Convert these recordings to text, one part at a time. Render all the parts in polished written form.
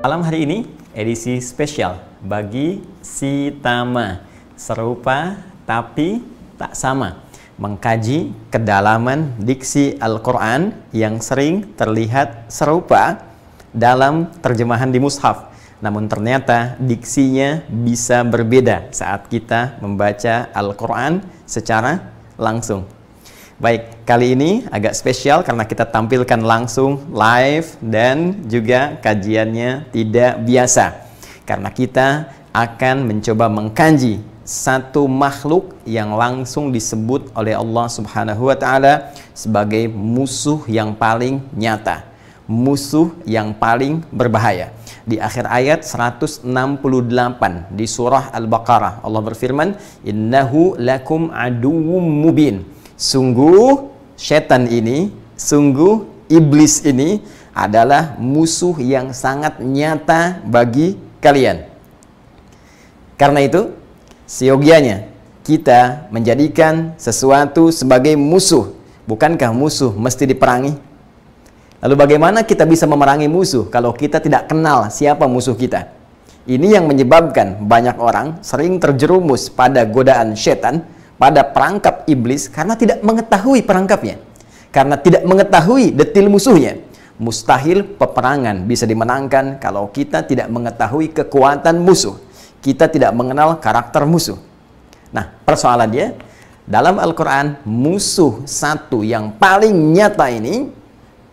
Malam hari ini edisi spesial bagi si Tama, serupa tapi tak sama, mengkaji kedalaman diksi Al-Quran yang sering terlihat serupa dalam terjemahan di mushaf, namun ternyata diksinya bisa berbeda saat kita membaca Al-Quran secara langsung. Baik, kali ini agak spesial karena kita tampilkan langsung live dan juga kajiannya tidak biasa. Karena kita akan mencoba mengkaji satu makhluk yang langsung disebut oleh Allah Subhanahu wa Ta'ala sebagai musuh yang paling nyata, musuh yang paling berbahaya. Di akhir ayat 168 di surah Al-Baqarah, Allah berfirman, "Innahu lakum aduwwum mubin." Sungguh setan ini, sungguh iblis ini adalah musuh yang sangat nyata bagi kalian. Karena itu, seyogianya kita menjadikan sesuatu sebagai musuh. Bukankah musuh mesti diperangi? Lalu bagaimana kita bisa memerangi musuh kalau kita tidak kenal siapa musuh kita? Ini yang menyebabkan banyak orang sering terjerumus pada godaan setan, pada perangkap iblis karena tidak mengetahui perangkapnya, karena tidak mengetahui detil musuhnya. Mustahil peperangan bisa dimenangkan kalau kita tidak mengetahui kekuatan musuh, kita tidak mengenal karakter musuh. Nah, persoalannya dalam Al-Quran, musuh satu yang paling nyata ini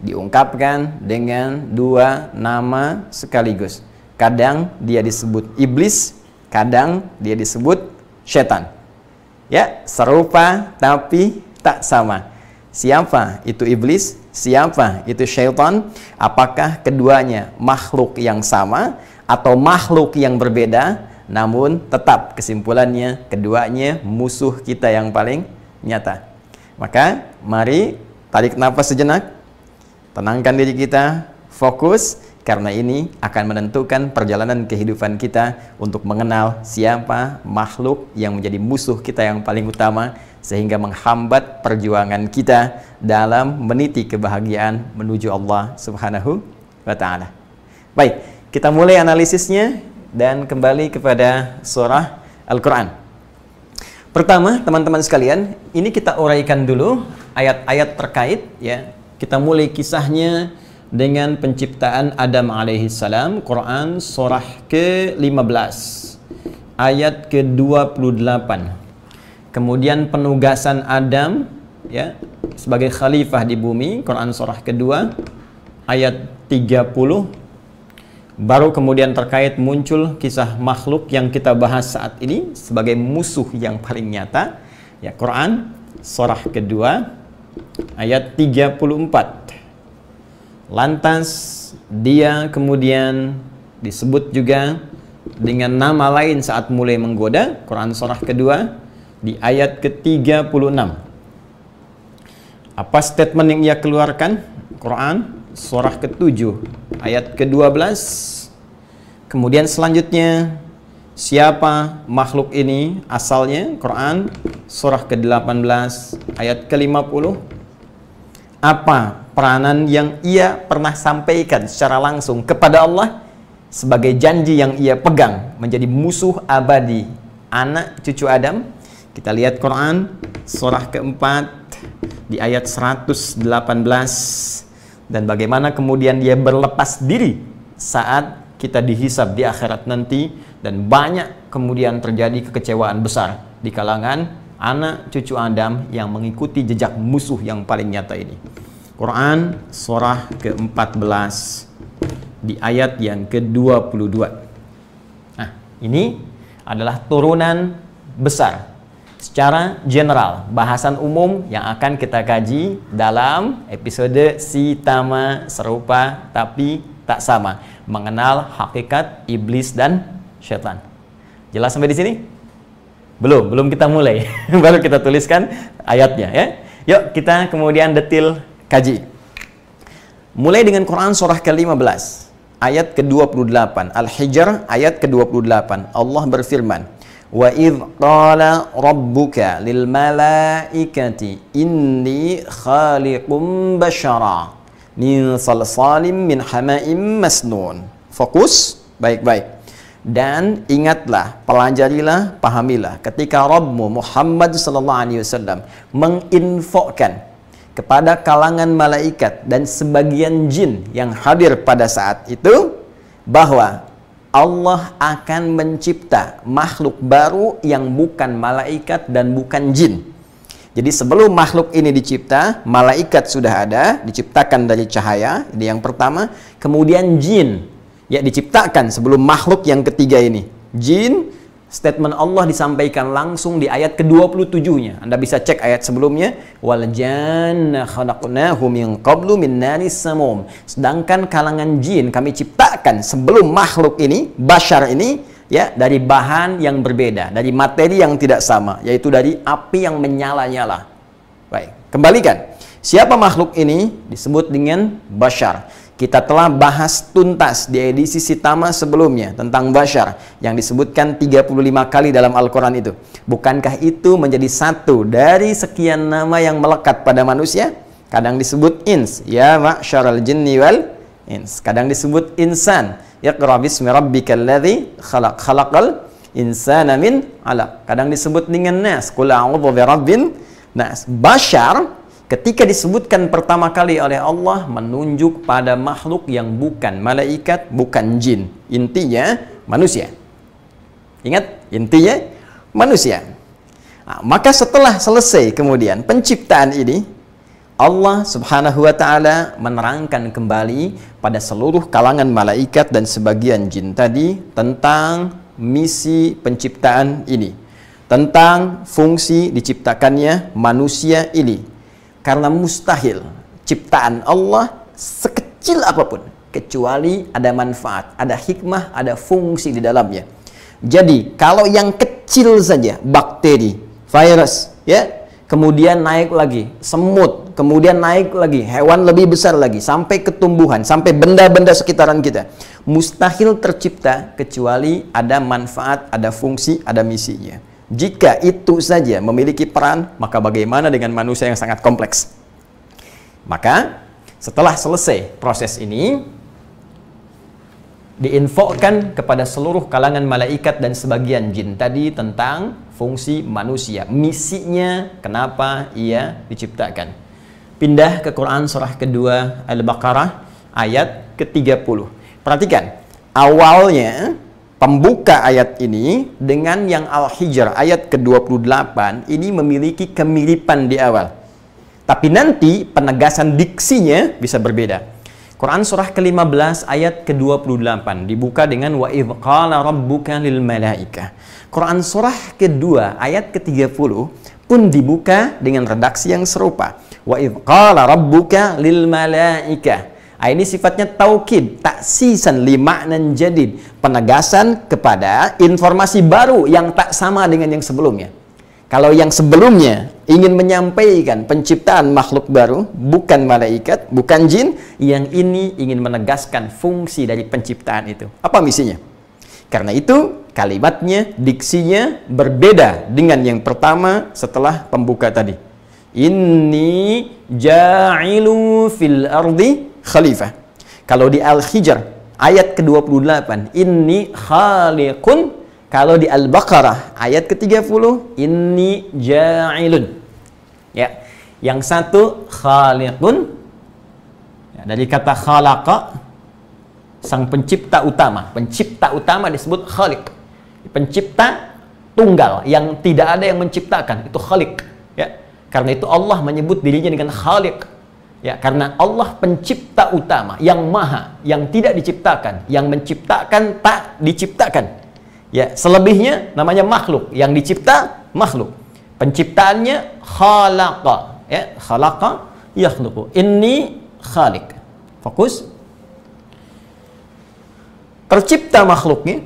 diungkapkan dengan dua nama sekaligus. Kadang dia disebut iblis, kadang dia disebut setan. Ya, serupa tapi tak sama. Siapa itu iblis? Siapa itu syaitan? Apakah keduanya makhluk yang sama atau makhluk yang berbeda? Namun tetap kesimpulannya keduanya musuh kita yang paling nyata. Maka mari tarik nafas sejenak, tenangkan diri kita, fokus, karena ini akan menentukan perjalanan kehidupan kita untuk mengenal siapa makhluk yang menjadi musuh kita yang paling utama, sehingga menghambat perjuangan kita dalam meniti kebahagiaan menuju Allah Subhanahu wa Ta'ala. Baik, kita mulai analisisnya dan kembali kepada surah Al-Quran. Pertama, teman-teman sekalian, ini kita uraikan dulu ayat-ayat terkait, ya. Kita mulai kisahnya dengan penciptaan Adam alaihissalam. Quran surah ke-15 ayat ke-28. Kemudian penugasan Adam, ya, sebagai khalifah di bumi, Quran surah kedua ayat 30. Baru kemudian terkait muncul kisah makhluk yang kita bahas saat ini sebagai musuh yang paling nyata, ya, Quran surah kedua ayat 34. Lantas dia kemudian disebut juga dengan nama lain saat mulai menggoda, Quran surah kedua di ayat ke-36. Apa statement yang ia keluarkan? Quran surah ke-7 ayat ke-12. Kemudian selanjutnya, siapa makhluk ini asalnya? Quran surah ke-18 ayat ke-50. Apa peranan yang ia pernah sampaikan secara langsung kepada Allah sebagai janji yang ia pegang menjadi musuh abadi anak cucu Adam? Kita lihat Quran surah keempat di ayat 118, dan bagaimana kemudian dia berlepas diri saat kita dihisab di akhirat nanti, dan banyak kemudian terjadi kekecewaan besar di kalangan anak cucu Adam yang mengikuti jejak musuh yang paling nyata ini. Quran surah ke-14 di ayat yang ke-22. Nah, ini adalah turunan besar secara general, bahasan umum yang akan kita kaji dalam episode Si Tama, Serupa Tapi Tak Sama, mengenal hakikat iblis dan syaitan. Jelas sampai di sini? Belum kita mulai. Baru kita tuliskan ayatnya, ya. Yuk kita kemudian detil kaji. Mulai dengan Quran surah ke-15 ayat ke-28, Al-Hijr ayat ke-28. Allah berfirman, "Wa idh qala rabbuka lil malaikati inni khaliqum bashara min salsalim min hama'im masnun Fokus baik-baik. Dan ingatlah, pelajarilah, pahamilah, ketika Rabbmu Muhammad SAW menginfokan kepada kalangan malaikat dan sebagian jin yang hadir pada saat itu, bahwa Allah akan mencipta makhluk baru yang bukan malaikat dan bukan jin. Jadi sebelum makhluk ini dicipta, malaikat sudah ada, diciptakan dari cahaya, ini yang pertama. Kemudian jin, ya, diciptakan sebelum makhluk yang ketiga ini. Jin, statement Allah disampaikan langsung di ayat ke-27-nya. Anda bisa cek ayat sebelumnya. Wal janna khalaqnahu min qablu min naris samum. Sedangkan kalangan jin kami ciptakan sebelum makhluk ini, bashar ini, ya, dari bahan yang berbeda, dari materi yang tidak sama, yaitu dari api yang menyala-nyala. Baik, kembalikan. Siapa makhluk ini? Disebut dengan bashar. Kita telah bahas tuntas di edisi Sitama sebelumnya tentang bashar yang disebutkan 35 kali dalam Al-Quran itu. Bukankah itu menjadi satu dari sekian nama yang melekat pada manusia? Kadang disebut ins, ya ma'syaral jinni wal ins. Kadang disebut insan, iqra bismi rabbikal ladzi khalaq, khalaqal insana min 'alaq. Kadang disebut dengan nas, qul a'udzu birabbin nas. Bashar ketika disebutkan pertama kali oleh Allah menunjuk pada makhluk yang bukan malaikat, bukan jin. Intinya manusia. Ingat, intinya manusia. Nah, maka setelah selesai kemudian penciptaan ini, Allah Subhanahu wa Ta'ala menerangkan kembali pada seluruh kalangan malaikat dan sebagian jin tadi tentang misi penciptaan ini, tentang fungsi diciptakannya manusia ini. Karena mustahil ciptaan Allah sekecil apapun kecuali ada manfaat, ada hikmah, ada fungsi di dalamnya. Jadi kalau yang kecil saja, bakteri, virus, ya, kemudian naik lagi semut, kemudian naik lagi hewan lebih besar lagi, sampai ketumbuhan, sampai benda-benda sekitaran kita, mustahil tercipta kecuali ada manfaat, ada fungsi, ada misinya. Jika itu saja memiliki peran, maka bagaimana dengan manusia yang sangat kompleks? Maka setelah selesai proses ini, diinfokan kepada seluruh kalangan malaikat dan sebagian jin tadi tentang fungsi manusia, misinya, kenapa ia diciptakan. Pindah ke Quran surah kedua Al-Baqarah ayat ke-30. Perhatikan, awalnya pembuka ayat ini dengan yang Al-Hijr ayat ke-28 ini memiliki kemiripan di awal. Tapi nanti penegasan diksinya bisa berbeda. Quran surah ke-15 ayat ke-28 dibuka dengan wa idz qala rabbuka lil malaikah. Quran surah kedua ayat ke-30 pun dibuka dengan redaksi yang serupa. Wa idz qala rabbuka lil malaikah. Ini sifatnya taukid, taksisan li ma'nan jadid, penegasan kepada informasi baru yang tak sama dengan yang sebelumnya. Kalau yang sebelumnya ingin menyampaikan penciptaan makhluk baru, bukan malaikat, bukan jin, yang ini ingin menegaskan fungsi dari penciptaan itu. Apa misinya? Karena itu kalimatnya, diksinya berbeda dengan yang pertama setelah pembuka tadi. Inni ja'ilu fil ardi khalifah. Kalau di Al-Hijr ayat ke-28 inni khaliqun, kalau di Al-Baqarah ayat ke-30 inni ja'ilun. Ya, yang satu khaliqun, ya, dari kata khalaqa, sang pencipta utama. Pencipta utama disebut khaliq. Pencipta tunggal yang tidak ada yang menciptakan, itu khaliq, ya. Karena itu Allah menyebut dirinya dengan khaliq. Ya, karena Allah pencipta utama, yang maha, yang tidak diciptakan, yang menciptakan tak diciptakan. Ya, selebihnya namanya makhluk, yang dicipta makhluk. Penciptaannya khalaqa, ya, khalaqa yakhluqu. Inni khaliq. Fokus. Tercipta makhluknya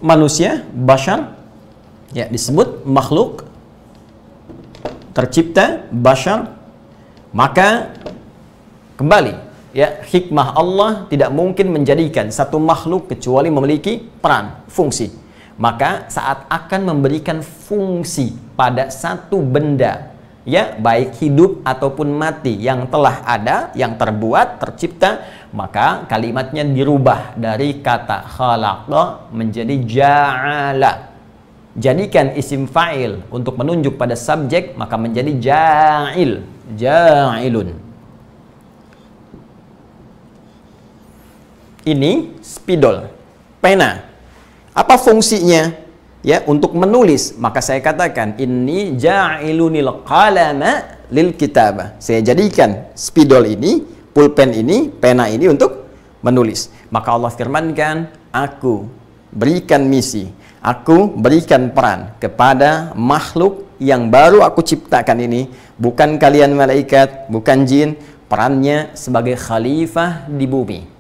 manusia, bashar, ya, disebut makhluk. Tercipta bashar, maka kembali, ya, hikmah Allah tidak mungkin menjadikan satu makhluk kecuali memiliki peran, fungsi. Maka saat akan memberikan fungsi pada satu benda ya, baik hidup ataupun mati yang telah ada, yang terbuat, tercipta, maka kalimatnya dirubah dari kata khalaqa menjadi ja'ala. Jadikan isim fa'il untuk menunjuk pada subjek, maka menjadi ja'il, ja'ilun. Ini spidol, pena. Apa fungsinya? Ya, untuk menulis, maka saya katakan ini ja'ilunil qalama lil kitabah. Saya jadikan spidol ini, pulpen ini, pena ini untuk menulis. Maka Allah firmankan, aku berikan misi, aku berikan peran kepada makhluk yang baru aku ciptakan ini, bukan kalian malaikat, bukan jin, perannya sebagai khalifah di bumi.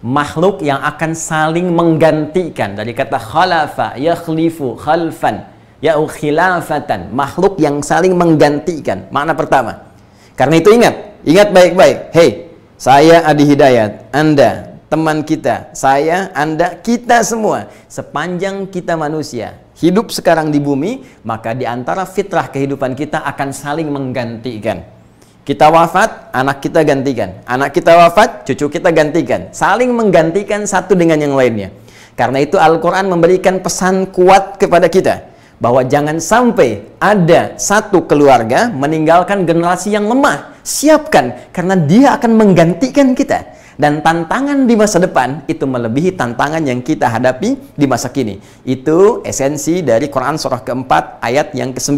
Makhluk yang akan saling menggantikan, dari kata khalafa, yakhlifu, khalfan, ya khilafatan, makhluk yang saling menggantikan. Makna pertama. Karena itu ingat baik-baik. Hei, saya Adi Hidayat, Anda teman kita, saya, Anda, kita semua, sepanjang kita manusia hidup sekarang di bumi, maka di antara fitrah kehidupan kita akan saling menggantikan. Kita wafat, anak kita gantikan. Anak kita wafat, cucu kita gantikan. Saling menggantikan satu dengan yang lainnya. Karena itu Al-Quran memberikan pesan kuat kepada kita, bahwa jangan sampai ada satu keluarga meninggalkan generasi yang lemah. Siapkan, karena dia akan menggantikan kita. Dan tantangan di masa depan itu melebihi tantangan yang kita hadapi di masa kini. Itu esensi dari Quran surah keempat ayat yang ke-9.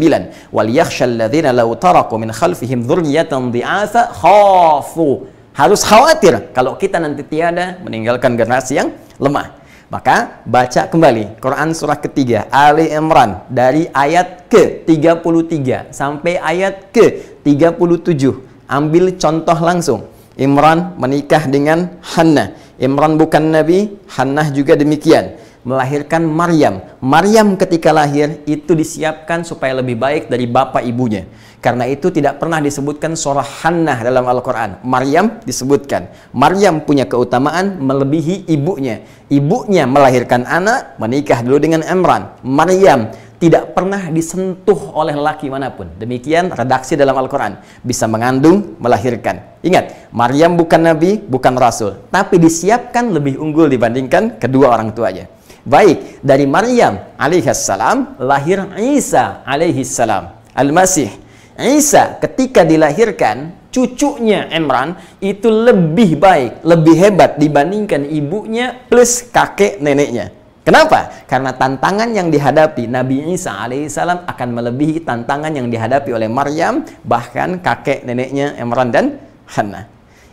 وَلْيَخْشَى الَّذِينَ لَوْ تَرَكُوا مِنْ خَلْفِهِمْ ذُرِّيَّةً ضِعَافًا خَافُوا. Harus khawatir kalau kita nanti tiada meninggalkan generasi yang lemah. Maka baca kembali Quran surah ketiga Ali Imran dari ayat ke-33 sampai ayat ke-37. Ambil contoh langsung. Imran menikah dengan Hannah. Imran bukan nabi, Hannah juga demikian. Melahirkan Maryam. Maryam ketika lahir itu disiapkan supaya lebih baik dari bapak ibunya. Karena itu tidak pernah disebutkan surah Hannah dalam Al-Quran. Maryam disebutkan. Maryam punya keutamaan melebihi ibunya. Ibunya melahirkan anak, menikah dulu dengan Imran. Maryam tidak pernah disentuh oleh laki manapun. Demikian redaksi dalam Al-Quran. Bisa mengandung, melahirkan. Ingat, Maryam bukan nabi, bukan rasul. Tapi disiapkan lebih unggul dibandingkan kedua orang tuanya. Baik, dari Maryam alaihissalam lahir Isa alaihissalam. Al-Masih. Isa ketika dilahirkan, cucunya Imran itu lebih baik, lebih hebat dibandingkan ibunya plus kakek neneknya. Kenapa? Karena tantangan yang dihadapi Nabi Isa alaihissalam akan melebihi tantangan yang dihadapi oleh Maryam, bahkan kakek neneknya Imran dan Hannah.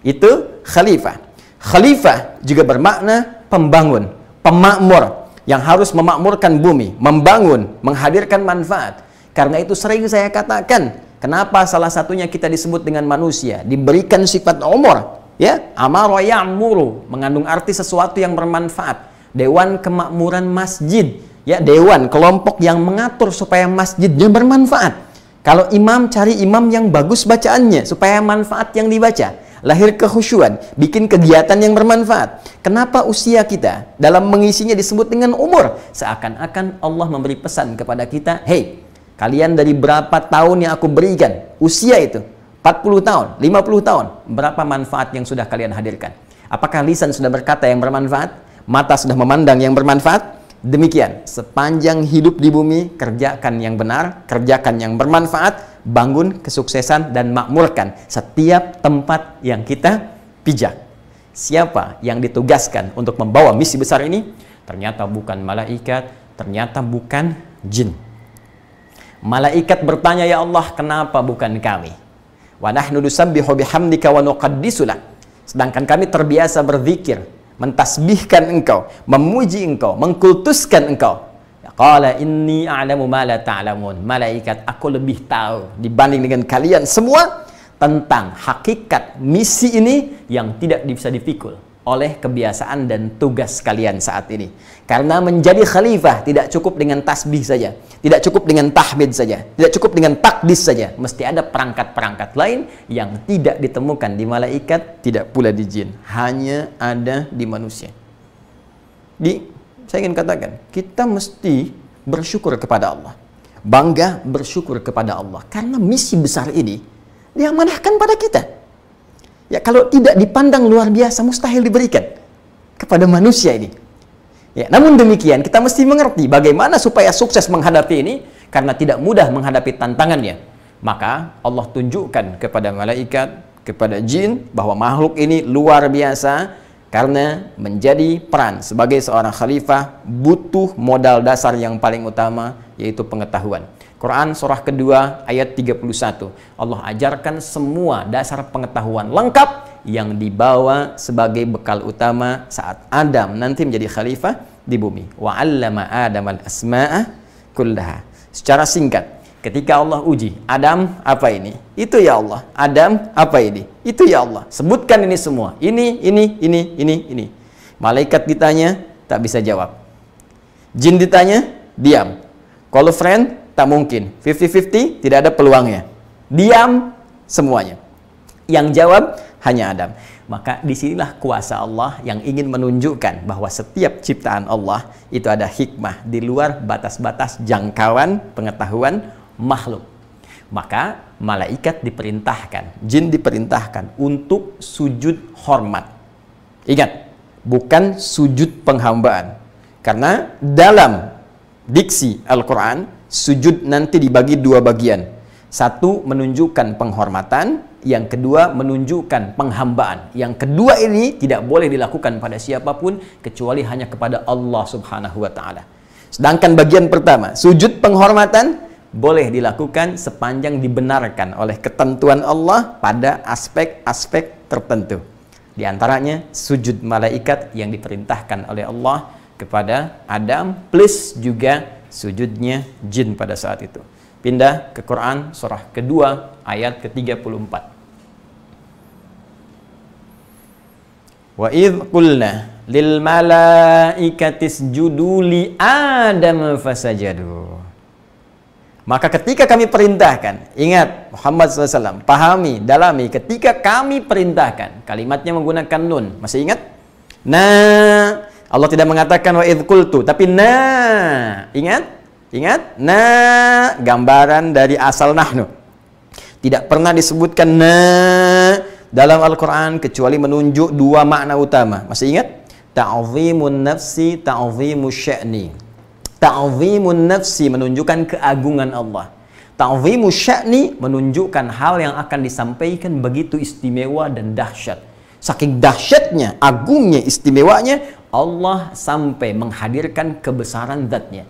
Itu khalifah. Khalifah juga bermakna pembangun, pemakmur yang harus memakmurkan bumi, membangun, menghadirkan manfaat. Karena itu sering saya katakan, kenapa salah satunya kita disebut dengan manusia, diberikan sifat umur, ya, amara ya'muru, mengandung arti sesuatu yang bermanfaat. Dewan Kemakmuran Masjid, ya, dewan kelompok yang mengatur supaya masjidnya bermanfaat. Kalau imam, cari imam yang bagus bacaannya supaya manfaat yang dibaca. Lahir kekhusyuan, bikin kegiatan yang bermanfaat. Kenapa usia kita dalam mengisinya disebut dengan umur? Seakan-akan Allah memberi pesan kepada kita, hei, kalian dari berapa tahun yang aku berikan usia itu? 40 tahun, 50 tahun. Berapa manfaat yang sudah kalian hadirkan? Apakah lisan sudah berkata yang bermanfaat? Mata sudah memandang yang bermanfaat? Demikian, sepanjang hidup di bumi, kerjakan yang benar, kerjakan yang bermanfaat, bangun kesuksesan dan makmurkan setiap tempat yang kita pijak. Siapa yang ditugaskan untuk membawa misi besar ini? Ternyata bukan malaikat, ternyata bukan jin. Malaikat bertanya, ya Allah, kenapa bukan kami? Wa nahnu nusabbihu bihamdika wa nuqaddisu lak. Sedangkan kami terbiasa berzikir, mentasbihkan engkau, memuji engkau, mengkultuskan engkau. Ya qala inni a'lamu ma la ta'lamun. Malaikat, aku lebih tahu dibanding dengan kalian semua tentang hakikat misi ini yang tidak bisa dipikul oleh kebiasaan dan tugas kalian saat ini. Karena menjadi khalifah tidak cukup dengan tasbih saja, tidak cukup dengan tahmid saja, tidak cukup dengan takdis saja. Mesti ada perangkat-perangkat lain yang tidak ditemukan di malaikat, tidak pula di jin, hanya ada di manusia. Saya ingin katakan, kita mesti bersyukur kepada Allah bangga, bersyukur kepada Allah. Karena misi besar ini diamanahkan pada kita. Ya, kalau tidak dipandang luar biasa, mustahil diberikan kepada manusia ini. Ya, namun demikian, kita mesti mengerti bagaimana supaya sukses menghadapi ini, karena tidak mudah menghadapi tantangannya. Maka Allah tunjukkan kepada malaikat, kepada jin, bahwa makhluk ini luar biasa, karena menjadi peran sebagai seorang khalifah butuh modal dasar yang paling utama, yaitu pengetahuan. Quran surah kedua ayat 31. Allah ajarkan semua dasar pengetahuan lengkap yang dibawa sebagai bekal utama saat Adam nanti menjadi khalifah di bumi. Wa 'allama Adam al-asma'a kullaha. Secara singkat, ketika Allah uji, Adam apa ini? Itu ya Allah. Adam apa ini? Itu ya Allah. Sebutkan ini semua. Ini. Malaikat ditanya, tak bisa jawab. Jin ditanya, diam. Kalau friend, tak mungkin. 50-50, tidak ada peluangnya. Diam semuanya. Yang jawab hanya Adam. Maka disinilah kuasa Allah yang ingin menunjukkan bahwa setiap ciptaan Allah itu ada hikmah di luar batas-batas jangkauan pengetahuan makhluk. Maka malaikat diperintahkan, jin diperintahkan untuk sujud hormat. Ingat, bukan sujud penghambaan. Karena dalam diksi Al-Quran, sujud nanti dibagi dua bagian. Satu menunjukkan penghormatan, yang kedua menunjukkan penghambaan. Yang kedua ini tidak boleh dilakukan pada siapapun kecuali hanya kepada Allah Subhanahu wa Ta'ala. Sedangkan bagian pertama, sujud penghormatan, boleh dilakukan sepanjang dibenarkan oleh ketentuan Allah pada aspek-aspek tertentu. Di antaranya sujud malaikat yang diperintahkan oleh Allah kepada Adam, plus juga sujudnya jin pada saat itu. Pindah ke Quran surah kedua ayat ke-34. Wa idh qulna lil malaikati isjudu li Adam fasajadu. Maka ketika kami perintahkan, ingat Muhammad SAW, pahami, dalami, ketika kami perintahkan, kalimatnya menggunakan nun, masih ingat? Nah, Allah tidak mengatakan wa idh qultu, tapi nah, ingat? Ingat? Nah, gambaran dari asal nahnu. Tidak pernah disebutkan nah dalam Al-Quran kecuali menunjuk dua makna utama. Masih ingat? Ta'zimun nafsi, ta'zimus sya'ni. Ta'zimun nafsi menunjukkan keagungan Allah. Ta'zimus sya'ni menunjukkan hal yang akan disampaikan begitu istimewa dan dahsyat. Saking dahsyatnya, agungnya, istimewanya, Allah sampai menghadirkan kebesaran zatnya.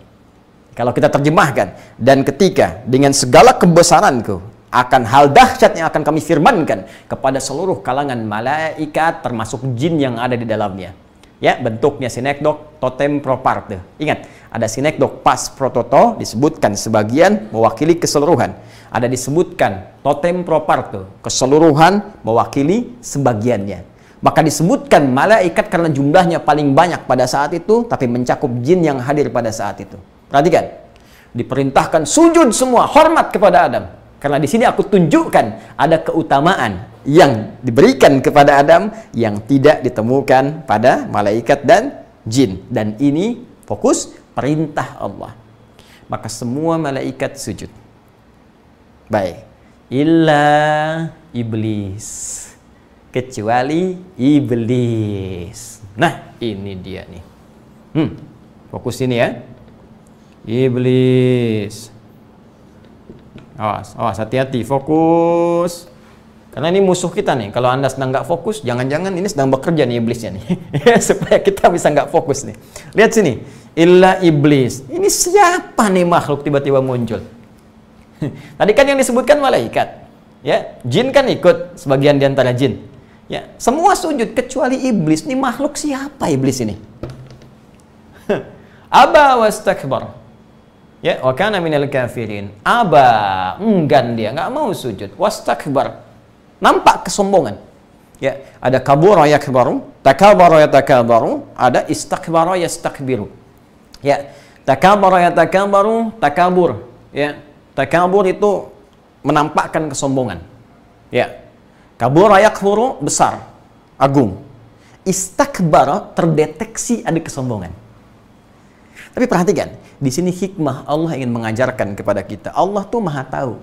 Kalau kita terjemahkan, dan ketika dengan segala kebesaranku akan hal dahsyat yang akan kami firmankan kepada seluruh kalangan malaikat termasuk jin yang ada di dalamnya. Ya, bentuknya sinekdok totem proparte. Ingat, ada sinekdok pas prototo disebutkan sebagian mewakili keseluruhan. Ada disebutkan totem proparte, keseluruhan mewakili sebagiannya. Maka disebutkan malaikat karena jumlahnya paling banyak pada saat itu, tapi mencakup jin yang hadir pada saat itu. Perhatikan, diperintahkan sujud semua, hormat kepada Adam. Karena di sini aku tunjukkan ada keutamaan yang diberikan kepada Adam yang tidak ditemukan pada malaikat dan jin. Dan ini fokus perintah Allah. Maka semua malaikat sujud. Baik. Illa iblis. Kecuali iblis. Nah, ini dia nih. Fokus ini ya. Iblis. Awas, hati-hati, fokus. Karena ini musuh kita nih. Kalau Anda sedang nggak fokus, jangan-jangan ini sedang bekerja nih iblisnya nih. Supaya kita bisa nggak fokus nih. Lihat sini. Illa iblis. Ini siapa nih makhluk tiba-tiba muncul? Tadi kan yang disebutkan malaikat. Ya, jin kan ikut sebagian di antara jin. Ya, semua sujud kecuali iblis. Ini makhluk siapa iblis ini? Aba wastakbar. Ya, wa kana minal kafirin. Aba, enggan dia, nggak mau sujud. Wastakbar. Nampak kesombongan. Ya, ada kabura yakbaru, takabara yatakabaru, ada istakbara yastakbiru. Ya, takabara yatakabaru, takabur. Ya, takabur itu menampakkan kesombongan. Ya. Kabura yakburu, besar, agung. Istakbara terdeteksi ada kesombongan. Tapi perhatikan, di sini hikmah Allah ingin mengajarkan kepada kita. Allah tuh maha tahu.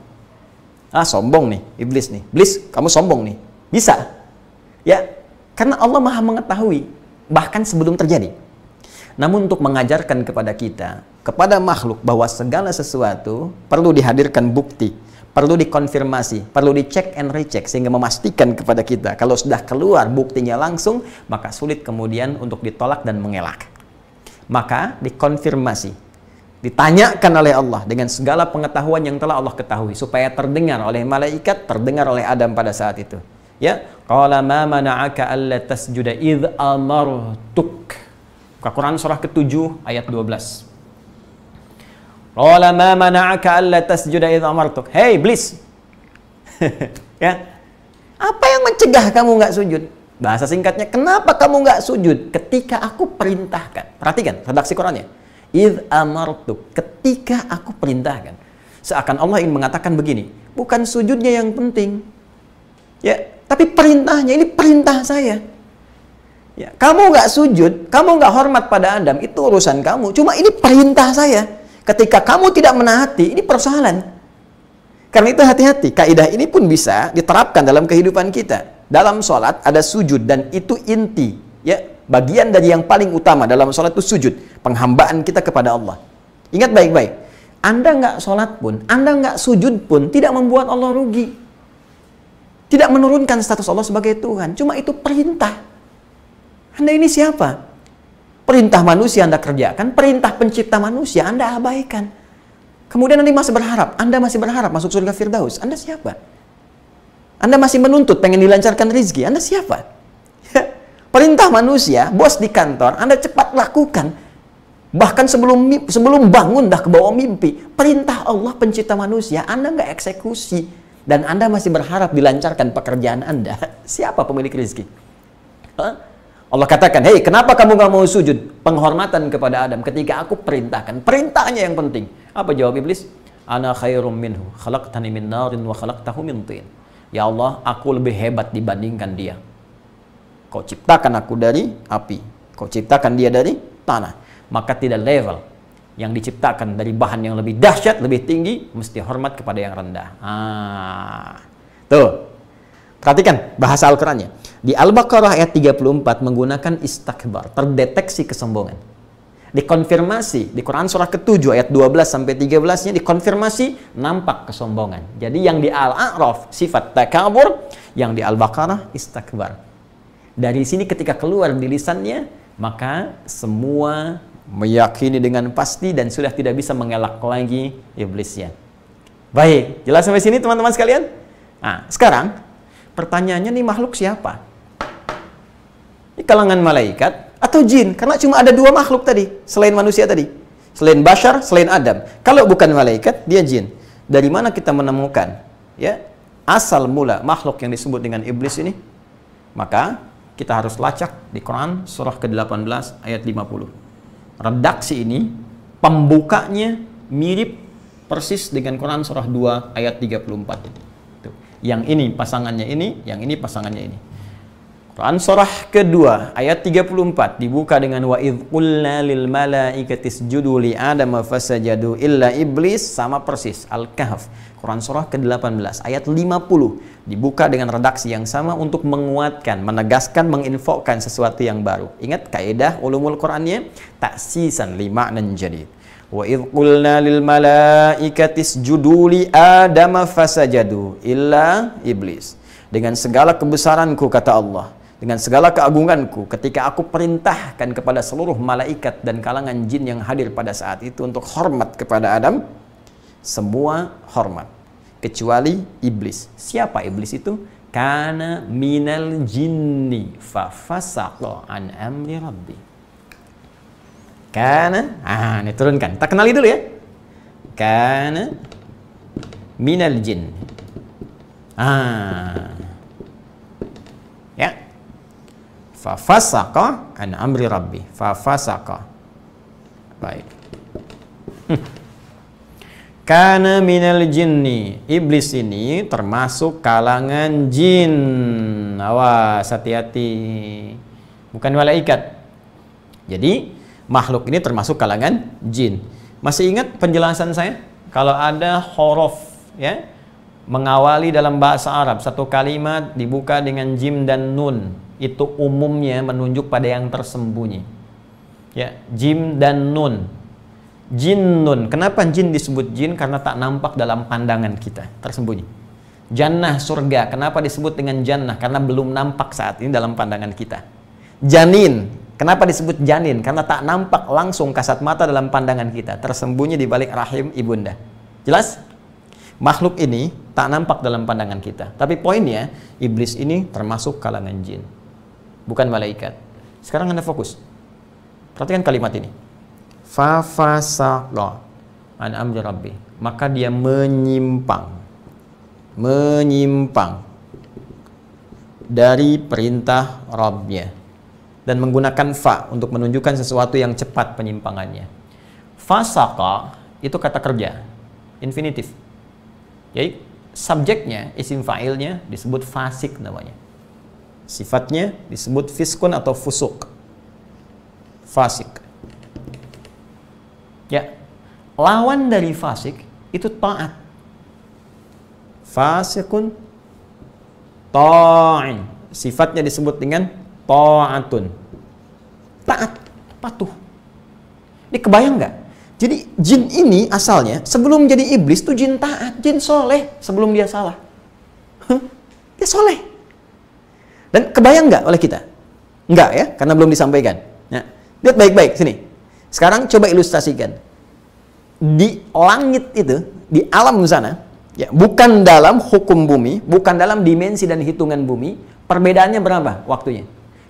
Ah, sombong nih, iblis nih. Iblis, kamu sombong nih. Bisa. Ya, karena Allah maha mengetahui, bahkan sebelum terjadi. Namun untuk mengajarkan kepada kita, kepada makhluk, bahwa segala sesuatu perlu dihadirkan bukti, perlu dikonfirmasi, perlu dicek and recheck, sehingga memastikan kepada kita, kalau sudah keluar buktinya langsung, maka sulit kemudian untuk ditolak dan mengelak. Maka dikonfirmasi, ditanyakan oleh Allah dengan segala pengetahuan yang telah Allah ketahui, supaya terdengar oleh malaikat, terdengar oleh Adam pada saat itu. Ya, qala ma mana'aka alla tasjuda idh amartuk. Quran surah ke-7 ayat 12. Qala ma mana'aka alla tasjuda idh amartuk. Hey iblis. Ya. Apa yang mencegah kamu nggak sujud? Bahasa singkatnya, kenapa kamu nggak sujud ketika aku perintahkan? Perhatikan redaksi Qurannya. Idh amartuk, ketika aku perintahkan. Seakan Allah ingin mengatakan begini, bukan sujudnya yang penting. Ya, tapi perintahnya, ini perintah saya. Ya, kamu nggak sujud, kamu nggak hormat pada Adam, itu urusan kamu. Cuma ini perintah saya. Ketika kamu tidak menaati, ini persoalan. Karena itu hati-hati. Kaidah ini pun bisa diterapkan dalam kehidupan kita. Dalam sholat ada sujud, dan itu inti. Ya, bagian dari yang paling utama dalam sholat itu sujud. Penghambaan kita kepada Allah. Ingat baik-baik. Anda nggak sholat pun, Anda nggak sujud pun, tidak membuat Allah rugi. Tidak menurunkan status Allah sebagai Tuhan. Cuma itu perintah. Anda ini siapa? Perintah manusia Anda kerjakan, perintah pencipta manusia Anda abaikan. Kemudian Anda masih berharap masuk surga Firdaus. Anda siapa? Anda masih menuntut pengen dilancarkan rezeki. Anda siapa? Perintah manusia, bos di kantor, Anda cepat lakukan. Bahkan sebelum bangun dah ke bawah mimpi. Perintah Allah pencipta manusia, Anda nggak eksekusi. Dan Anda masih berharap dilancarkan pekerjaan Anda. Siapa pemilik rezeki? Allah katakan, hei, kenapa kamu nggak mau sujud? Penghormatan kepada Adam ketika aku perintahkan. Perintahnya yang penting. Apa jawab iblis? Ana khairum minhu, khalaqtani min narin wa khalaqtahu min tin. Ya Allah, aku lebih hebat dibandingkan dia. Kau ciptakan aku dari api, kau ciptakan dia dari tanah. Maka tidak level yang diciptakan dari bahan yang lebih dahsyat, lebih tinggi, mesti hormat kepada yang rendah. Tuh. Perhatikan bahasa Al-Qur'annya. Di Al-Baqarah ayat 34 menggunakan istakbar, terdeteksi kesombongan. Dikonfirmasi di Quran surah ke-7 ayat 12 sampai 13-nya dikonfirmasi nampak kesombongan. Jadi yang di Al-A'raf sifat takabur, yang di Al-Baqarah istakbar. Dari sini ketika keluar di lisannya, maka semua meyakini dengan pasti dan sudah tidak bisa mengelak lagi iblisnya. Baik, jelas sampai sini teman-teman sekalian? Nah, sekarang pertanyaannya nih, makhluk siapa? Di kalangan malaikat atau jin? Karena cuma ada dua makhluk tadi, selain manusia tadi. Selain Bashar, selain Adam. Kalau bukan malaikat, dia jin. Dari mana kita menemukan ya asal mula makhluk yang disebut dengan iblis ini? Maka kita harus lacak di Quran surah ke-18 ayat 50. Redaksi ini, pembukanya mirip persis dengan Quran surah 2 ayat 34. Tuh. Yang ini pasangannya ini, yang ini pasangannya ini. Quran surah kedua ayat 34 dibuka dengan wa idh qulna lil malaikati isjudu li adama fasajadu illa iblis, sama persis Al-Kahf Quran surah ke-18 ayat 50 dibuka dengan redaksi yang sama untuk menguatkan, menegaskan, menginfokan sesuatu yang baru. Ingat kaidah ulumul Qurannya, taksisan li ma'nan jadid. Wa idh qulna lil malaikati isjudu li adama fasajadu illa iblis. Dengan segala kebesaranku, kata Allah, dengan segala keagunganku, ketika aku perintahkan kepada seluruh malaikat dan kalangan jin yang hadir pada saat itu untuk hormat kepada Adam, semua hormat kecuali iblis. Siapa iblis itu? Kana minal jinni fa fasaqa an amri rabbi. Kana, ini turunkan. Kita kenali dulu ya. Kana minal jin. Ya. Fa fasaqa an amri rabbi. Fa fasaqa. Baik. Kana minal jinni. Iblis ini termasuk kalangan jin. Awas, hati-hati. Bukan malaikat. Jadi makhluk ini termasuk kalangan jin. Masih ingat penjelasan saya? Kalau ada huruf ya mengawali dalam bahasa Arab satu kalimat dibuka dengan jim dan nun, itu umumnya menunjuk pada yang tersembunyi. Ya, jim dan nun. Jinnun. Kenapa jin disebut jin? Karena tak nampak dalam pandangan kita, tersembunyi. Jannah, surga. Kenapa disebut dengan jannah? Karena belum nampak saat ini dalam pandangan kita. Janin. Kenapa disebut janin? Karena tak nampak langsung kasat mata dalam pandangan kita, tersembunyi di balik rahim ibunda. Jelas? Makhluk ini tak nampak dalam pandangan kita. Tapi poinnya, iblis ini termasuk kalangan jin, bukan malaikat. Sekarang Anda fokus. Perhatikan kalimat ini. Fafasaqa an amri rabbi. Maka dia menyimpang dari perintah Rabbnya. Dan menggunakan fa untuk menunjukkan sesuatu yang cepat penyimpangannya. Fasaqa itu kata kerja, infinitif. Jadi subjeknya, isim fa'ilnya disebut fasik namanya. Sifatnya disebut fiskun atau fusuk. Fasik. Ya. Lawan dari fasik itu taat. Fasikun ta'in. Sifatnya disebut dengan ta'atun. Taat, patuh. Ini kebayang nggak? Jadi jin ini asalnya sebelum jadi iblis tuh jin taat, jin soleh sebelum dia salah. Dia soleh. Dan kebayang nggak oleh kita? Nggak ya, karena belum disampaikan. Nah, lihat baik-baik sini. Sekarang coba ilustrasikan. Di langit itu, di alam sana, ya, bukan dalam hukum bumi, bukan dalam dimensi dan hitungan bumi, perbedaannya berapa waktunya?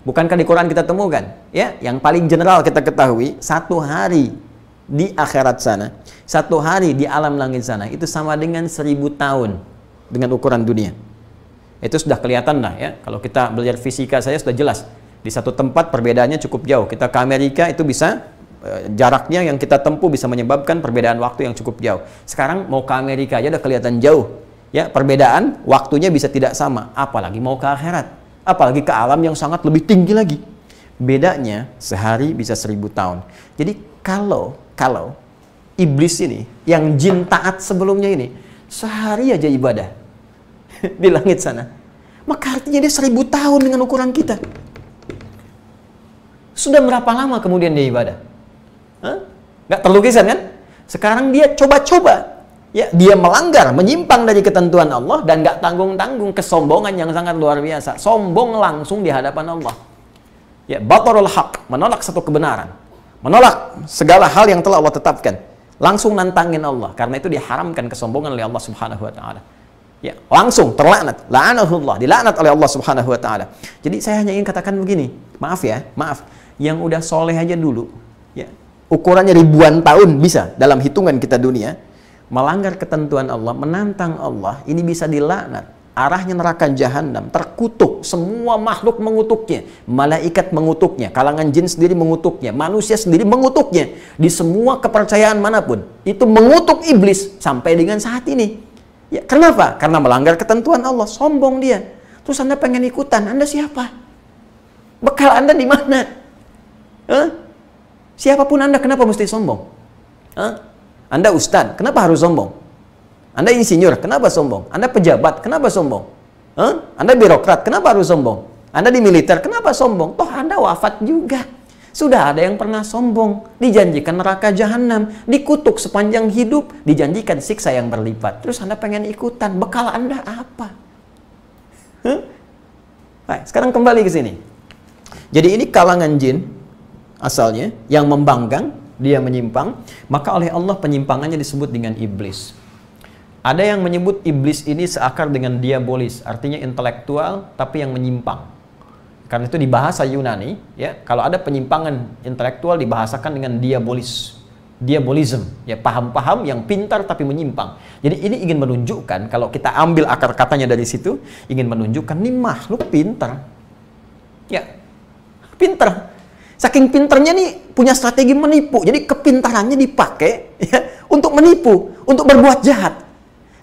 Bukankah di Quran kita temukan? Ya, yang paling general kita ketahui, 1 hari di akhirat sana, 1 hari di alam langit sana itu sama dengan 1000 tahun dengan ukuran dunia. Itu sudah kelihatan lah ya. Kalau kita belajar fisika saya sudah jelas. Di satu tempat perbedaannya cukup jauh. Kita ke Amerika itu bisa jaraknya yang kita tempuh bisa menyebabkan perbedaan waktu yang cukup jauh. Sekarang mau ke Amerika aja udah kelihatan jauh. Ya, perbedaan waktunya bisa tidak sama, apalagi mau ke akhirat. Apalagi ke alam yang sangat lebih tinggi lagi. Bedanya sehari bisa 1000 tahun. Jadi kalau iblis ini, yang jin taat sebelumnya ini, sehari aja ibadah di langit sana, maka artinya dia 1000 tahun dengan ukuran kita. Sudah berapa lama kemudian dia ibadah? Nggak terlukisan kan? Sekarang dia coba-coba. Ya, dia melanggar, menyimpang dari ketentuan Allah dan nggak tanggung-tanggung, kesombongan yang sangat luar biasa. Sombong langsung di hadapan Allah. Ya, batarul haq, menolak satu kebenaran. Menolak segala hal yang telah Allah tetapkan. Langsung nantangin Allah. Karena itu diharamkan kesombongan oleh Allah Subhanahu wa taala. Ya, langsung terlaknat, la'anahullah, dilaknat oleh Allah Subhanahu wa taala. Jadi saya hanya ingin katakan begini, maaf ya, maaf. Yang udah soleh aja dulu, ya. Ukurannya ribuan tahun bisa dalam hitungan kita dunia, melanggar ketentuan Allah, menantang Allah, ini bisa dilaknat. Arahnya neraka jahanam, terkutuk, semua makhluk mengutuknya, malaikat mengutuknya, kalangan jin sendiri mengutuknya, manusia sendiri mengutuknya, di semua kepercayaan manapun, itu mengutuk iblis sampai dengan saat ini. Ya, kenapa? Karena melanggar ketentuan Allah, sombong dia. Terus Anda pengen ikutan, Anda siapa? Bekal Anda di mana? Siapapun Anda, kenapa mesti sombong? Anda ustadz, kenapa harus sombong? Anda insinyur, kenapa sombong? Anda pejabat, kenapa sombong? Anda birokrat, kenapa harus sombong? Anda di militer, kenapa sombong? Toh Anda wafat juga. Sudah ada yang pernah sombong, dijanjikan neraka jahanam, dikutuk sepanjang hidup, dijanjikan siksa yang berlipat. Terus Anda pengen ikutan, bekal Anda apa? Nah, sekarang kembali ke sini. Jadi ini kalangan jin asalnya yang membangkang, dia menyimpang, maka oleh Allah penyimpangannya disebut dengan iblis. Ada yang menyebut iblis ini seakar dengan diabolis, artinya intelektual tapi yang menyimpang. Karena itu di bahasa Yunani, ya, kalau ada penyimpangan intelektual dibahasakan dengan diabolis, diabolism, ya, paham-paham yang pintar tapi menyimpang. Jadi ini ingin menunjukkan, kalau kita ambil akar katanya dari situ, ingin menunjukkan ini makhluk pintar, ya, pintar. Saking pintarnya nih punya strategi menipu. Jadi kepintarannya dipakai ya, untuk menipu, untuk berbuat jahat.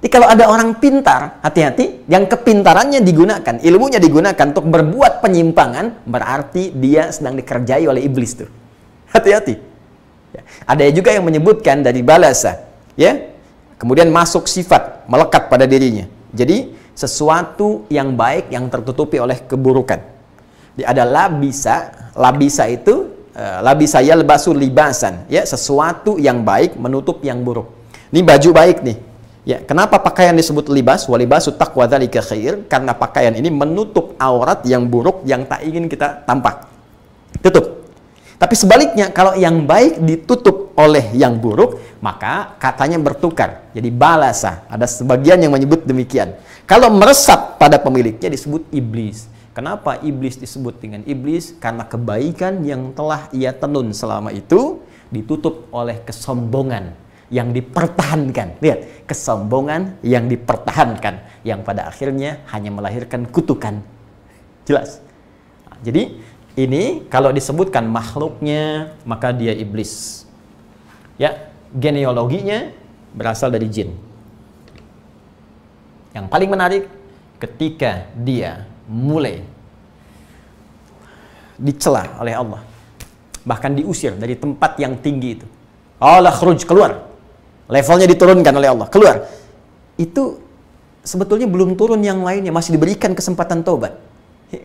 Jadi kalau ada orang pintar, hati-hati, yang kepintarannya digunakan, ilmunya digunakan untuk berbuat penyimpangan, berarti dia sedang dikerjai oleh iblis tuh. Hati-hati. Ya. Ada juga yang menyebutkan dari balasa, ya. Kemudian masuk sifat melekat pada dirinya. Jadi sesuatu yang baik yang tertutupi oleh keburukan. Jadi ada labisa itu labisa yalbasu libasan, ya, sesuatu yang baik menutup yang buruk. Ini baju baik nih. Ya, kenapa pakaian disebut libas? Walibasu taqwa dzalika khair, karena pakaian ini menutup aurat yang buruk yang tak ingin kita tampak. Tutup. Tapi sebaliknya, kalau yang baik ditutup oleh yang buruk, maka katanya bertukar. Jadi balasa. Ada sebagian yang menyebut demikian. Kalau meresap pada pemiliknya disebut iblis. Kenapa iblis disebut dengan iblis? Karena kebaikan yang telah ia tenun selama itu ditutup oleh kesombongan yang dipertahankan. Lihat, kesombongan yang dipertahankan, yang pada akhirnya hanya melahirkan kutukan. Jelas? Nah, jadi ini kalau disebutkan makhluknya, maka dia iblis. Ya, genealoginya berasal dari jin. Yang paling menarik, ketika dia mulai dicela oleh Allah, bahkan diusir dari tempat yang tinggi itu. Allah khruj, keluar. Levelnya diturunkan oleh Allah, keluar. Itu sebetulnya belum turun yang lainnya, masih diberikan kesempatan taubat.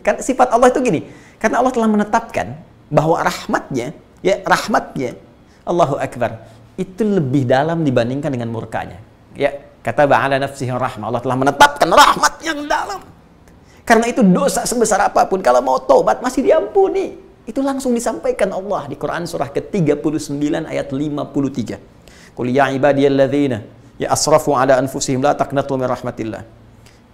Kan sifat Allah itu gini, karena Allah telah menetapkan bahwa rahmatnya, ya rahmatnya, Allahu Akbar, itu lebih dalam dibandingkan dengan murkanya. Ya, kata ba'ala nafsihi rahmah, Allah telah menetapkan rahmat yang dalam. Karena itu dosa sebesar apapun, kalau mau taubat masih diampuni. Itu langsung disampaikan Allah di Quran surah ke-39 ayat 53. Qul ya ibadiyalladzina ya asrafu ala anfusihim la taqnatu min rahmatillah.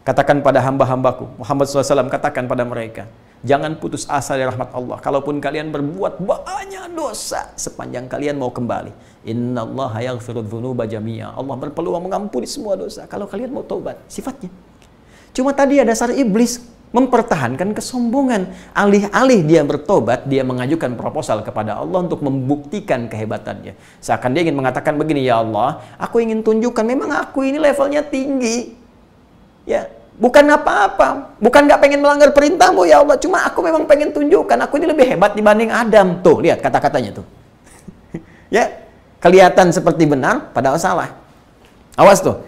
Katakan pada hamba-hambaku, Muhammad SAW katakan pada mereka, jangan putus asa dari rahmat Allah. Kalaupun kalian berbuat banyak dosa, sepanjang kalian mau kembali. Innallaha yaghfiru dzunuba jami'a. Allah berpeluang mengampuni semua dosa kalau kalian mau taubat. Sifatnya. Cuma tadi ada dasar iblis mempertahankan kesombongan. Alih-alih dia bertobat, dia mengajukan proposal kepada Allah untuk membuktikan kehebatannya. Seakan dia ingin mengatakan begini, ya Allah, aku ingin tunjukkan memang aku ini levelnya tinggi. Ya, bukan apa-apa, bukan gak pengen melanggar perintahmu ya Allah, cuma aku memang pengen tunjukkan aku ini lebih hebat dibanding Adam. Tuh, lihat kata-katanya tuh. Ya, kelihatan seperti benar, padahal salah. Awas tuh.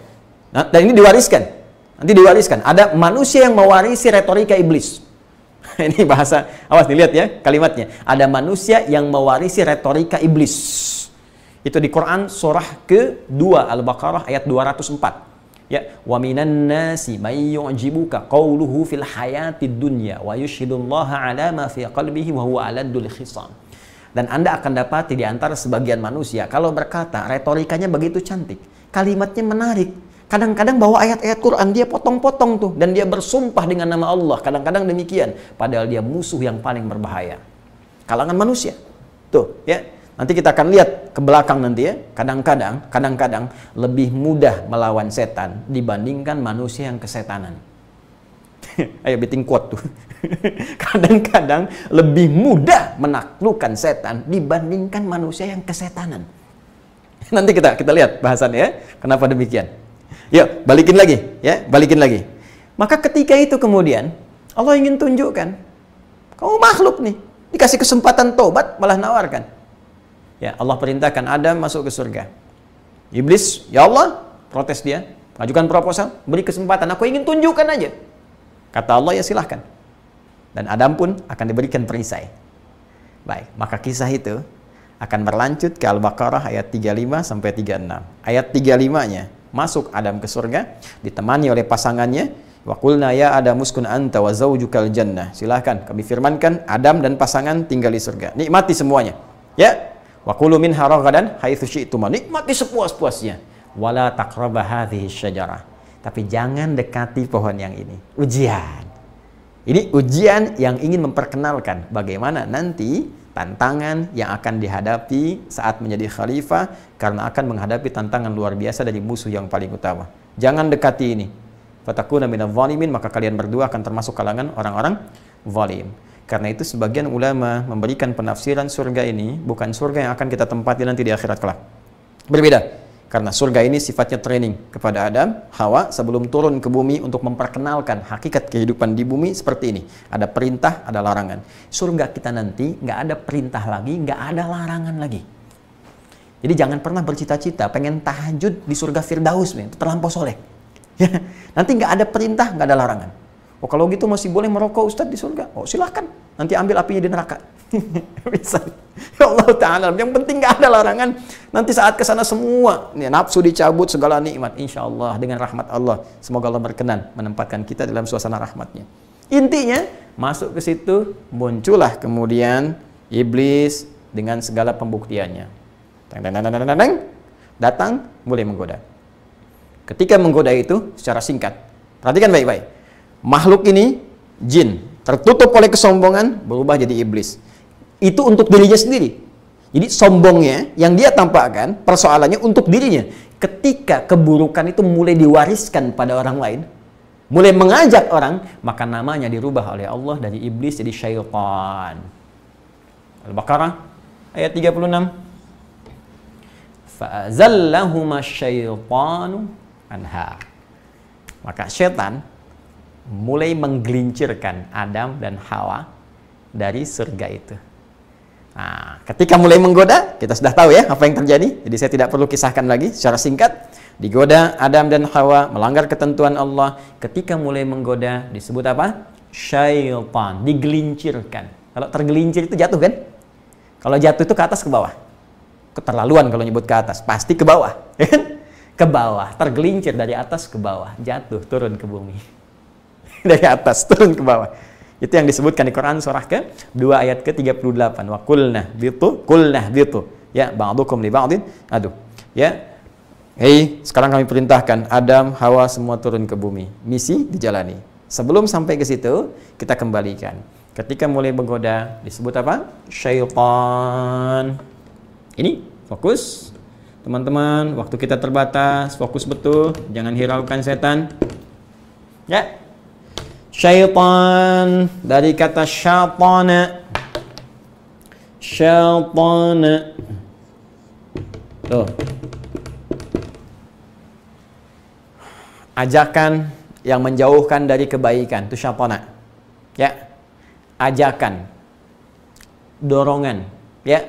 Nah, dan ini diwariskan. Nanti diwariskan. Ada manusia yang mewarisi retorika iblis. Ini bahasa, awas nih, lihat ya kalimatnya. Ada manusia yang mewarisi retorika iblis. Itu di Quran surah ke-2 Al-Baqarah ayat 204. Ya, wa minan nasi may yu'jibuka qawluhu fil hayatid dunya wa yushhidullaha ala ma fi qalbihi wa huwa aladul khisam. Dan Anda akan dapati di antara sebagian manusia kalau berkata retorikanya begitu cantik, kalimatnya menarik. Kadang-kadang bawa ayat-ayat Quran dia potong-potong tuh dan dia bersumpah dengan nama Allah. Kadang-kadang demikian, padahal dia musuh yang paling berbahaya. Kalangan manusia. Tuh, ya. Nanti kita akan lihat ke belakang nanti ya. Kadang-kadang lebih mudah melawan setan dibandingkan manusia yang kesetanan. Ayo bikin quote tuh. Kadang-kadang lebih mudah menaklukkan setan dibandingkan manusia yang kesetanan. Nanti kita lihat bahasannya ya. Kenapa demikian? Yuk, balikin lagi, ya, balikin lagi. Maka ketika itu kemudian Allah ingin tunjukkan, kamu makhluk nih, dikasih kesempatan tobat malah nawarkan. Ya, Allah perintahkan Adam masuk ke surga. Iblis, ya Allah, protes dia, ajukan proposal, beri kesempatan, aku ingin tunjukkan aja. Kata Allah, ya silahkan. Dan Adam pun akan diberikan perisai. Baik, maka kisah itu akan berlanjut ke Al-Baqarah ayat 35 sampai 36. Ayat 35-nya, masuk Adam ke surga, ditemani oleh pasangannya. Wa qulna ya Adam uskun anta wa zaujukal jannah. Silahkan kami firmankan Adam dan pasangan tinggal di surga. Nikmati semuanya. Ya. Wa kulu minha ragadan haitsu syi'tum. Nikmati sepuas-puasnya. Wala taqraba hadhihi syajarah. Tapi jangan dekati pohon yang ini. Ujian. Ini ujian yang ingin memperkenalkan bagaimana nanti tantangan yang akan dihadapi saat menjadi khalifah, karena akan menghadapi tantangan luar biasa dari musuh yang paling utama. Jangan dekati ini. Fatakuna minadh dhalimin, maka kalian berdua akan termasuk kalangan orang-orang zalim. Karena itu sebagian ulama memberikan penafsiran surga ini bukan surga yang akan kita tempati nanti di akhirat kelak. Berbeda. Karena surga ini sifatnya training kepada Adam, Hawa sebelum turun ke bumi untuk memperkenalkan hakikat kehidupan di bumi seperti ini. Ada perintah, ada larangan. Surga kita nanti nggak ada perintah lagi, nggak ada larangan lagi. Jadi jangan pernah bercita-cita pengen tahajud di surga Firdaus, itu terlampau soleh. Nanti nggak ada perintah, nggak ada larangan. Oh kalau gitu masih boleh merokok Ustadz di surga? Oh silahkan, nanti ambil apinya di neraka. Bisa. Ya Allah Ta'ala, yang penting nggak ada larangan. Nanti saat kesana semua nafsu dicabut, segala nikmat, insya Allah dengan rahmat Allah. Semoga Allah berkenan menempatkan kita dalam suasana rahmatnya. Intinya masuk ke situ, muncullah kemudian iblis dengan segala pembuktiannya. Datang mulai menggoda. Ketika menggoda itu secara singkat, perhatikan baik-baik. Makhluk ini jin tertutup oleh kesombongan berubah jadi iblis. Itu untuk dirinya sendiri. Jadi sombongnya yang dia tampakkan persoalannya untuk dirinya. Ketika keburukan itu mulai diwariskan pada orang lain, mulai mengajak orang, maka namanya dirubah oleh Allah dari iblis jadi syaitan. Al-Baqarah ayat 36. Fa'azallahuma syaitanu anha. Maka syaitan mulai menggelincirkan Adam dan Hawa dari surga itu. Nah, ketika mulai menggoda, kita sudah tahu ya apa yang terjadi. Jadi saya tidak perlu kisahkan lagi secara singkat. Digoda Adam dan Hawa melanggar ketentuan Allah. Ketika mulai menggoda disebut apa? Syaitan, digelincirkan. Kalau tergelincir itu jatuh kan? Kalau jatuh itu ke atas ke bawah. Keterlaluan kalau nyebut ke atas, pasti ke bawah. Ke bawah, tergelincir dari atas ke bawah, jatuh turun ke bumi. Dari atas turun ke bawah. Itu yang disebutkan di Quran surah ke-2 ayat ke-38. Wa qulna bitu. Ya, ba'dukum li ba'din. Aduh. Ya. Hei, sekarang kami perintahkan Adam, Hawa semua turun ke bumi. Misi dijalani. Sebelum sampai ke situ, kita kembalikan. Ketika mulai menggoda, disebut apa? Syaitan. Ini fokus. Teman-teman, waktu kita terbatas, fokus betul, jangan hiraukan setan. Ya. Syaitan dari kata syaitana. Syaitana. Tuh. Ajakan yang menjauhkan dari kebaikan, itu syaitana. Ya. Ajakan. Dorongan, ya.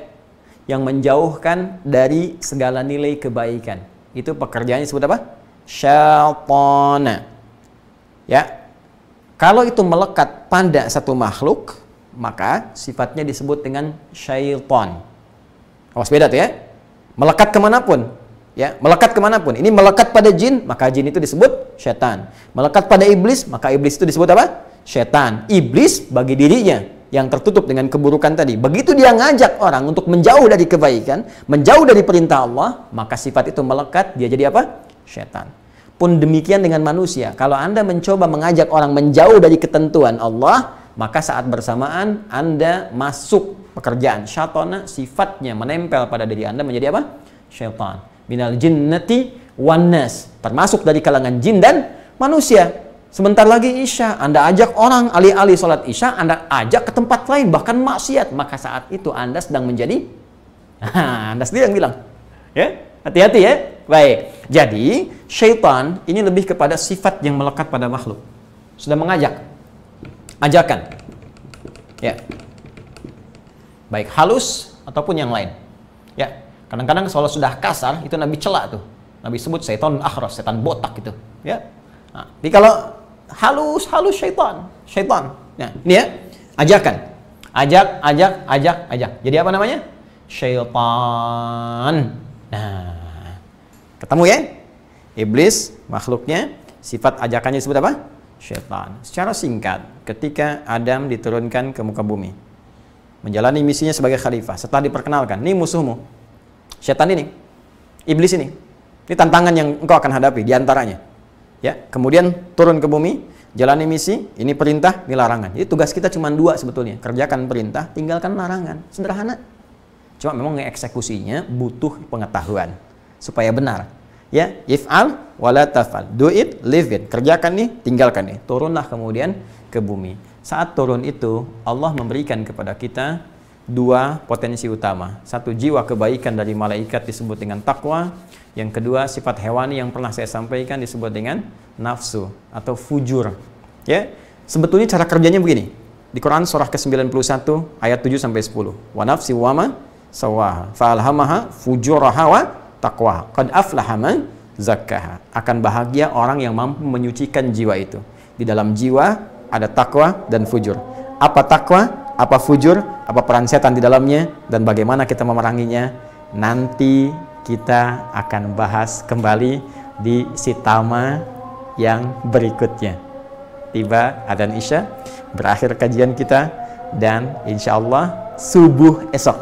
Yang menjauhkan dari segala nilai kebaikan. Itu pekerjaannya disebut apa? Syaitana. Ya. Kalau itu melekat pada satu makhluk, maka sifatnya disebut dengan syaitan. Awas beda tuh ya. Melekat kemanapun. Ya, melekat kemanapun. Ini melekat pada jin, maka jin itu disebut syaitan. Melekat pada iblis, maka iblis itu disebut apa? Syaitan. Iblis bagi dirinya yang tertutup dengan keburukan tadi. Begitu dia ngajak orang untuk menjauh dari kebaikan, menjauh dari perintah Allah, maka sifat itu melekat, dia jadi apa? Syaitan. Pun demikian dengan manusia. Kalau Anda mencoba mengajak orang menjauh dari ketentuan Allah, maka saat bersamaan Anda masuk pekerjaan syaitan, sifatnya menempel pada diri Anda menjadi apa? Syaitan. Minal jinnati wan nas, termasuk dari kalangan jin dan manusia. Sebentar lagi Isya, Anda ajak orang alih-alih sholat Isya, Anda ajak ke tempat lain, bahkan maksiat. Maka saat itu Anda sedang menjadi Anda sendiri yang bilang. Ya, hati-hati ya. Baik. Jadi, syaitan ini lebih kepada sifat yang melekat pada makhluk. Sudah mengajak. Ajakan. Ya. Baik halus ataupun yang lain. Ya. Kadang-kadang kalau sudah kasar, itu Nabi celak tuh. Nabi sebut syaitan akhras, setan botak gitu. Ya. Nah, jadi kalau halus syaitan. Nah, ini ya. Ajakan. Ajak. Jadi apa namanya? Syaitan. Nah, ketemu ya? Iblis, makhluknya, sifat ajakannya disebut apa? Syaitan. Secara singkat, ketika Adam diturunkan ke muka bumi, menjalani misinya sebagai khalifah, setelah diperkenalkan, ini musuhmu, syaitan ini, iblis ini tantangan yang engkau akan hadapi, diantaranya. Ya, kemudian turun ke bumi, jalani misi, ini perintah, ini larangan. Jadi tugas kita cuma dua sebetulnya, kerjakan perintah, tinggalkan larangan. Sederhana. Cuma memang eksekusinya butuh pengetahuan supaya benar. Ya, if'al wala taf'al. Do it, live it. Kerjakan nih, tinggalkan nih. Turunlah kemudian ke bumi. Saat turun itu, Allah memberikan kepada kita dua potensi utama. Satu, jiwa kebaikan dari malaikat disebut dengan takwa. Yang kedua, sifat hewani yang pernah saya sampaikan disebut dengan nafsu atau fujur. Ya, sebetulnya cara kerjanya begini. Di Quran surah ke-91 ayat 7 sampai 10. Wa nafsi wa ma sawaha fa alhamaha fujuraha wa taqwaha. Qad aflaha man zakkaha. Akan bahagia orang yang mampu menyucikan jiwa itu. Di dalam jiwa ada takwa dan fujur. Apa takwa? Apa fujur? Apa peran setan di dalamnya? Dan bagaimana kita memeranginya? Nanti kita akan bahas kembali di Sitama yang berikutnya. Tiba adzan Isya, berakhir kajian kita, dan insya Allah subuh esok.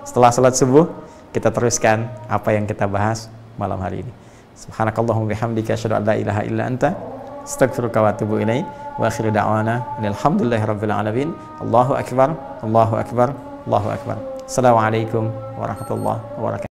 Setelah salat subuh, kita teruskan apa yang kita bahas malam hari ini. Subhanakallahumma bihamdika asyhadu an la ilaha illa anta astaghfiruka wa atubu ilaik. Wa akhiru da'wana alhamdulillahirabbil alamin. Allahu akbar, Allahu akbar, Allahu akbar. Assalamualaikum warahmatullahi wabarakatuh.